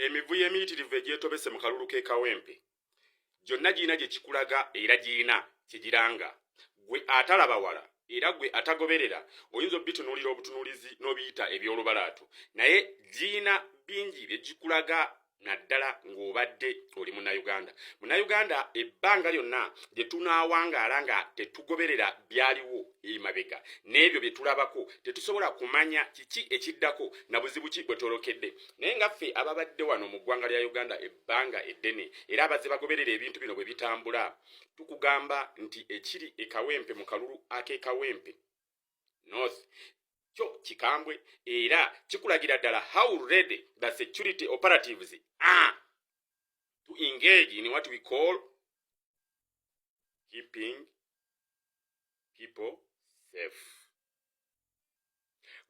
emivuyo emiyitirivu egyetobese mu kalulu k'ekawempe gyonna girina gye kikulaga era girina kyegiranga. Gwe atalaba wala era gwe atagoberera oyinza obitunuulira obutunuulizi n'obiyita eby'olubalaatu, naye girina bingi bye gikulaga naddala ng'obadde oli munnayuganda. Munnayuganda ebbanga lyonna gye tunaawangaala nga tetugoberera byaliwo emabega n'ebyo bye tulabako tetusobola kumanya kiki ekiddako na buzibu ki bwe twolokedde. Naye nga ffe ababadde wano mu ggwanga lya Uganda ebbanga eddene era abazze bagoberera ebintu bino bwe bitambula, tukugamba nti ekiri ekawempe mu kalulu ak'ekawempe North kyo kikambwe era kikulagira ddala how ready the security operatives are to engage in what we call keeping people safe.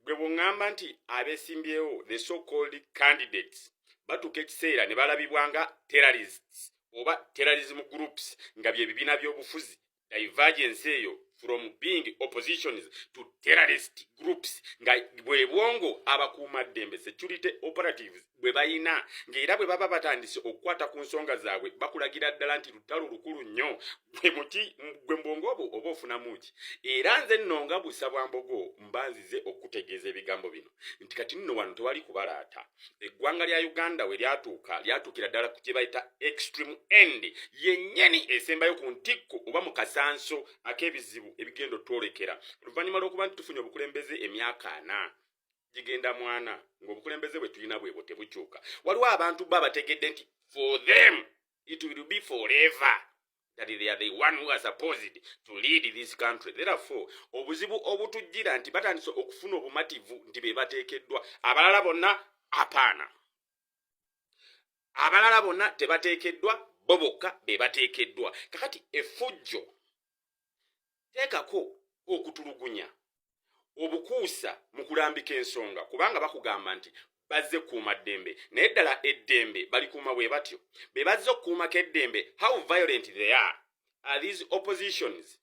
Gwe bw'ŋŋamba nti abeesimbyewo the so-called candidates batuuka ekiseera ne balabibwa nga terrorists oba terrorism groups nga bye bibiina by'obufuzi, divergence eyo from being oppositions to terrorist groups nga bwe bwongo abakuumaddembe security operatives bwe bayina ng'era bwe baba batandise okukwata ku nsonga zaabwe bakulagira ddala nti lutalo lukulu nnyo gwe mbongo obwo oba ofunamu ki. Era nze nno nga Buusa Bwambogo mbanzize okutegeeza ebigambo bino nti kati nno wano tewali kubalaata. Eggwanga lya Uganda we lyatuukira ddala ku kye bayita extreme end yennyini esembayo ku ntikko oba mu kasanso ak'ebizibu ebigenda otwolekera oluvannyuma lw'okuba nti tufunye obukulembeze emyaka 4 gigenda mwana ng'obukulembeze bwe tulina bwebwo tebukyuka. Waliwo abantu babategedde nti for them it will be forever that they are the one who are supposed to lead this country. Therefore obuzibu obutujjira nti batandise okufuna obumativu nti be bateekeddwa, abalala bonna apaana, abalala bonna tebateekeddwa, bo bokka be bateekeddwa. Kakati effujjo teekako okutulugunya obukuusa mu kulambika ensonga kubanga bakugamba nti bazze kuuma ddembe, naye ddala eddembe balikuuma bwe batyo. Be bazze okukuumako eddembe, how violent they are these oppositions,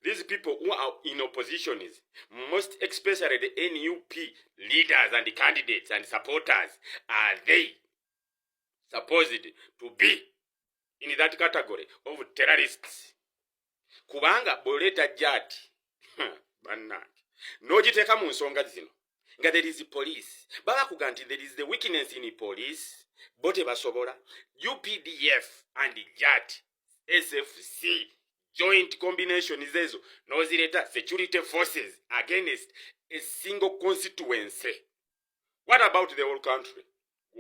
these people who are in oppositions, most especially the NUP leaders and candidates and supporters, are they supposed to be in that category of terrorists? Kubanga boleta jati bannange n'ogiteeka mu nsonga zino nga there is police baba kuga nti there is the weakness in police bo tebasobola. UPDF and JAT SFC joint combinations ezo n'ozireta security forces against a single constituency. What about the whole country?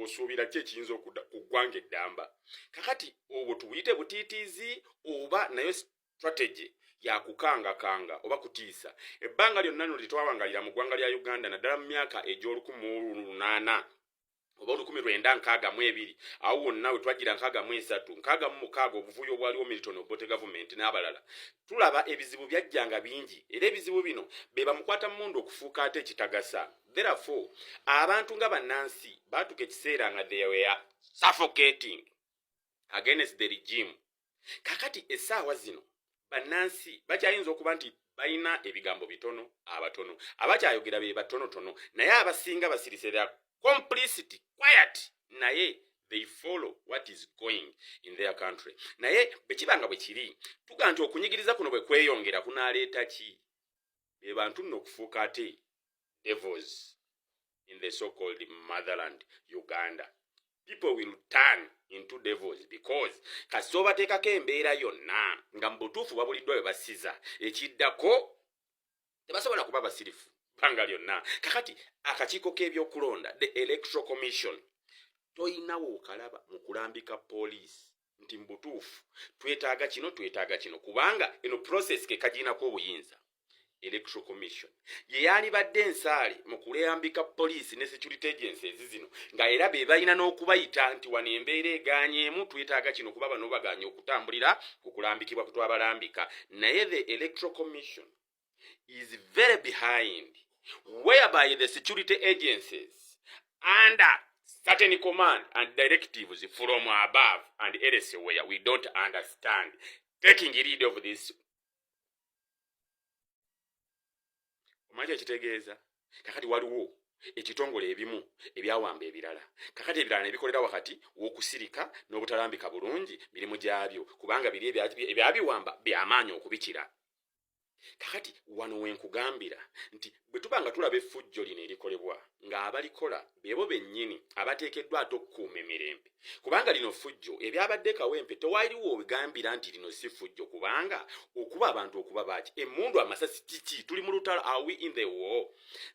Osuubira ki ekiyinza okuggwanga eddamba? Kakati obwo tubuyite butiitiizi oba nayo strategy ya kukanga oba kutiisa. Ebbanga lyonna lino tetwawangalira mu ggwanga lya Uganda naddala mu myaka egy'olukumi oba 1962 awo wonna we twagira 63 66 obuvuyo obwaliwo Milton Obote government n'abalala, tulaba ebizibu byajjanga bingi era ebizibu bino be bamukwata mmundu okufuuka ate ekitagasa. Therefore abantu nga bannansi baatuka ekiseera nga they were suffocating against the regime. Kakati essaawa zino bannansi bakyayinza okuba nti balina ebigambo bitono abatono, abakyayogera be batonotono, naye abasinga basirise their complicity quiet, naye they follow what is going in their country. Naye bekibanga bwe kiri tuga nti okunyigiriza kuno bwe kweyongera kunaaleeta ki? Be bantu nno okufuuka ate devils in the so-called motherland Uganda. People will turn into devils because kasita obateekako embeera yonna nga mu butuufu babuliddwa bwe basiza ekiddako tebasobola kuba basirifu bbanga lyonna. Kakati akakiiko k'ebyokulonda the Electoral Commission toyinawo okalaba mu kulambika poliisi nti mu butuufu twetaaga kino kubanga eno process ke kagiinako obuyinza. Electoral Commission ye yalibadde ensaale mu kulambika poliisi ne security agencies zino nga era be balina n'okubayita nti wano embeera egaanyeemu twetaaga kino kuba bano baganye okutambulira ku kulambikibwa kutwabalambika. Naye the Electoral Commission is very behind whereby the security agencies under certain command and directives from above and elsewhere we don't understand taking lead of this. Omanyi ekitegeeza kakati waliwo ekitongole ebimu ebyawamba ebirala kakati ebirala ne bikolera wakati w'okusirika n'obutalambika bulungi mirimu gyabyo kubanga biri ebyabiwamba by'amaanyi okubikira kakati wano wenkugambira nti bwe tuba nga tulaba effujjo lino erikolebwa ng'abalikola beebo bennyini abateekeddwa ate okukuuma emirembe kubanga lino ffujjo ebyabadde kawempe tewaaliwo obigambira nti lino si ffujjo kubanga okuba abantu okuba baaki emmundu amasasi kiki tuli mu lutalo are we in the war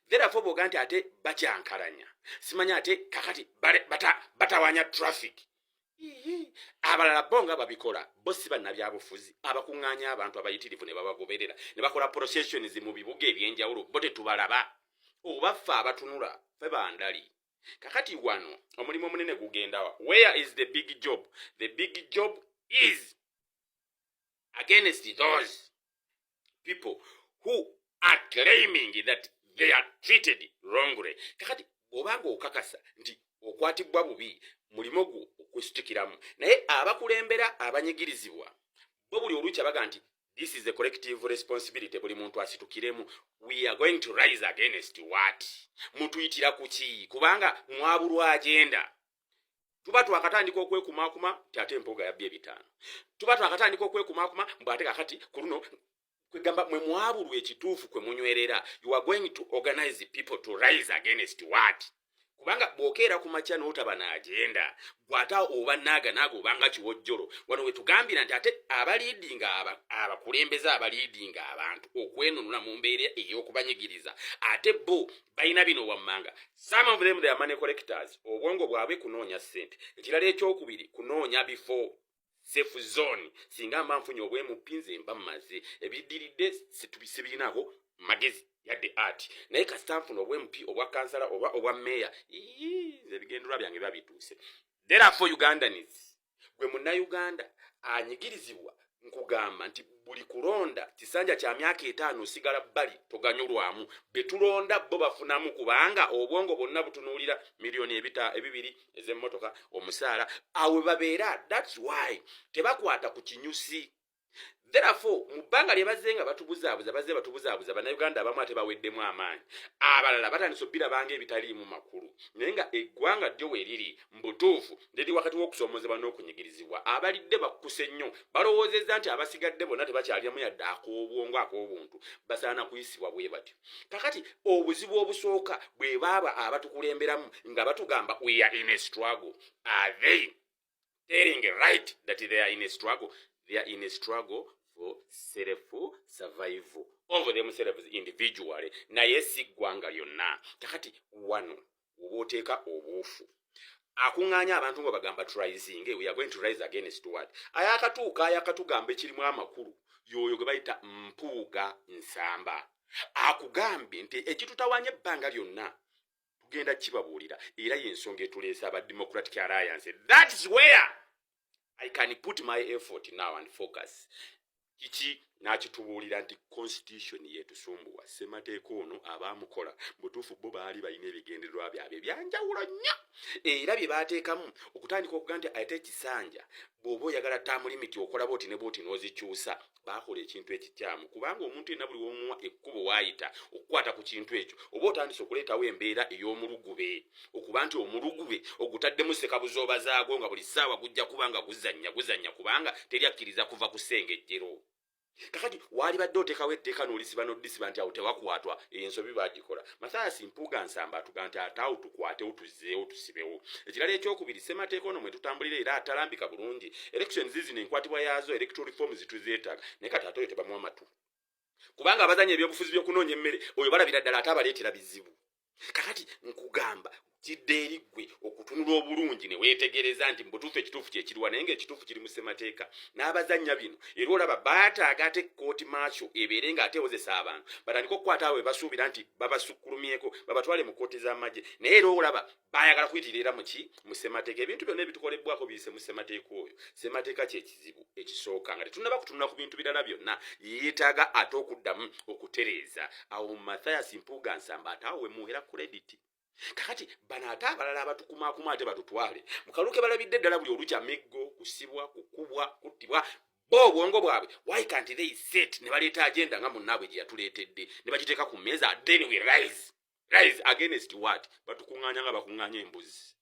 therefore bw'oga nti ate bakyankalanya simanya ate kakati batawanya traffic abalala bo nga babikola bo si bannabyabufuzi abakuŋŋaanya abantu abayitirivu ne babagoberera ne bakola processions mu bibuga ebyenjawulo bo tetubalaba oba ffe abatunula ffe bandali kakati wano omulimu omunene gugendawa where is the big job is against those people who are claiming that they are treated wrongly kakati obanga okakasa nti okwatibwa bubi mulimo gwo okusitikiramu naye abakulembera abanyigirizibwa bo buli olukya baga nti this is a collective responsibility buli muntu asitukiremu we are going to rise against what mutuyitira kuki kubanga mwabulwa agenda tuba twakatandika okwekumakuma ate empoga yabbye ebitaano tuba twakatandika okwekumakuma mbu ate kakati ku luno kwegamba mwe mwabulwa ekituufu kwe munywerera you are going to organize people to rise against what kubanga bw'okeera ku makya n'otaba n'agenda bw'ata oba naaga obanga kiwojjolo wano we tugambira nti ate abaliidinga abakulembeze abaliidinga abantu okwenunula mu mbeera ey'okubanyigiriza ate bo balina bino wammanga some of them they are money collectors obwongo bwabwe kunoonya ssente ekirala ekyokubiri kunoonya before safe zone singa mba nfunye obwemupinze mba mmaze ebiddiridde situbisibirinaako magezi yadde art naye kasita nfuna obwempi obwa kansala oba obwa meya ebigendererwa byange babituuse therefore Ugandans gwe munnayuganda anyigirizibwa nkugamba nti buli kulonda kisanja kya myaka 5 osigala bbali toganyulwamu betulonda bo bafunamu kubanga obwongo bonna butunuulira miliyoni ebibiri ez'emmotoka omusaala awe babeera that's why tebakwata ku kinyusi therefore mu bbanga lye bazzenga batubuzaabuza bannayuganda abamu ate baweddemu amaanyi abalala batandise obbirabanga ebitaliimu makulu naye nga eggwanga ddyo weeriri mbutuufu liri wakati w'okusoomozebwa n'okunyigirizibwa abalidde bakkuse nnyo balowoozezza nti abasigadde bonna tebakyaliramu yadde ak'obwongo ak'obuntu basaana kuyisibwa bwe batyo kakati obuzibu obusooka bwe baaba abatukulemberamu nga batugamba we are in a struggle are they telling right that they are in a struggle they are in a struggle for self-survival over themselves individually naye si ggwanga lyonna kakati wano oba oteeka obuufu akuŋŋaanya abantu nga bagamba trising we are going to rise against what ayakatugamba ekirimu amakulu yoyo gwe bayita mpuuga nsamba akugambye nti ekitutawanya ebbanga lyonna tugenda kibabuulira era y'ensonga etuleese aba Democratic Alliance that is where I can put my effort now and focus kiki n'akitubuulira nti constitution yetusumbuwa ssemateeka ono abaamukola butuufu bo baali balina ebigendererwa byabwe ebyanjawulo nnyo era bye baateekamu okutandika okuga nti ate ekisanja bw'oba oyagala taamu limiti okola booti ne booti n'ozikyusa baakola ekintu ekikyamu kubanga omuntu yenna buli womuwa ekkubo waayita okukwata ku kintu ekyo oba otandise okuleetawo embeera ey'omulugube okuba nti omulugube ogutaddemu ssekabuzooba zaagwo nga buli ssaawa gujja kuba nga guzannya kubanga teryakkiriza kuva ku ssengejjero kakati wali badde oteekawo etteeka n'olisiba n'oddisiba nti awo tewakwatwa ensobi baagikola Mathias Mpuuga Nsamba atuga nti ate awo tukwatewo tuzzeewo tusibewo ekirala ekyokubiri ssemateeka ono mwe tutambulira era atalambika bulungi elections zino enkwatibwa yaazo electoral reforms tuzeetaaga naye kati ate oyo tebamu amatu kubanga abazanya ebyobufuzi by'okunoonya emmere oyo balabira ddala ate abaleetera bizibu kakati nkugamba kidde eri ggwe okutunula obulungi ne weetegereza nti mbutuufu ekituufu kyekiriwa naye ng'ekituufu kiri mu ssemateeka n'abazanya bino era olaba baataaga ate kooti maakyo ebeere ng'atewozesa abantu batandika okukwata awo basuubira nti babasukkulumyeko babatwale mu kooti z'amagye naye era olaba baayagala kuyitirira mu ssemateeka ebintu byonna ebitukolebwako biyise mu ssemateeka oyo ssemateeka kyekizibu ekisooka nga tetunnaba kutunula ku bintu birala byonna yeetaaga ate okuddamu okutereeza awo Mathias Mpuuga Nsamba ate awo wemuwera kulediti kakati bano ate abalala abatukumaakuma ate batutwale mukaluke balabidde ddala buli olukya miggo kusibwa kukubwa kuttibwa bo obwongo bwabwe why can't they sit ne baleeta agenda nga munnaabwe gye yatuleetedde ne bagiteeka ku mmeeza then we rise rise against what batukuŋŋaanya nga bakuŋŋaanya embuzi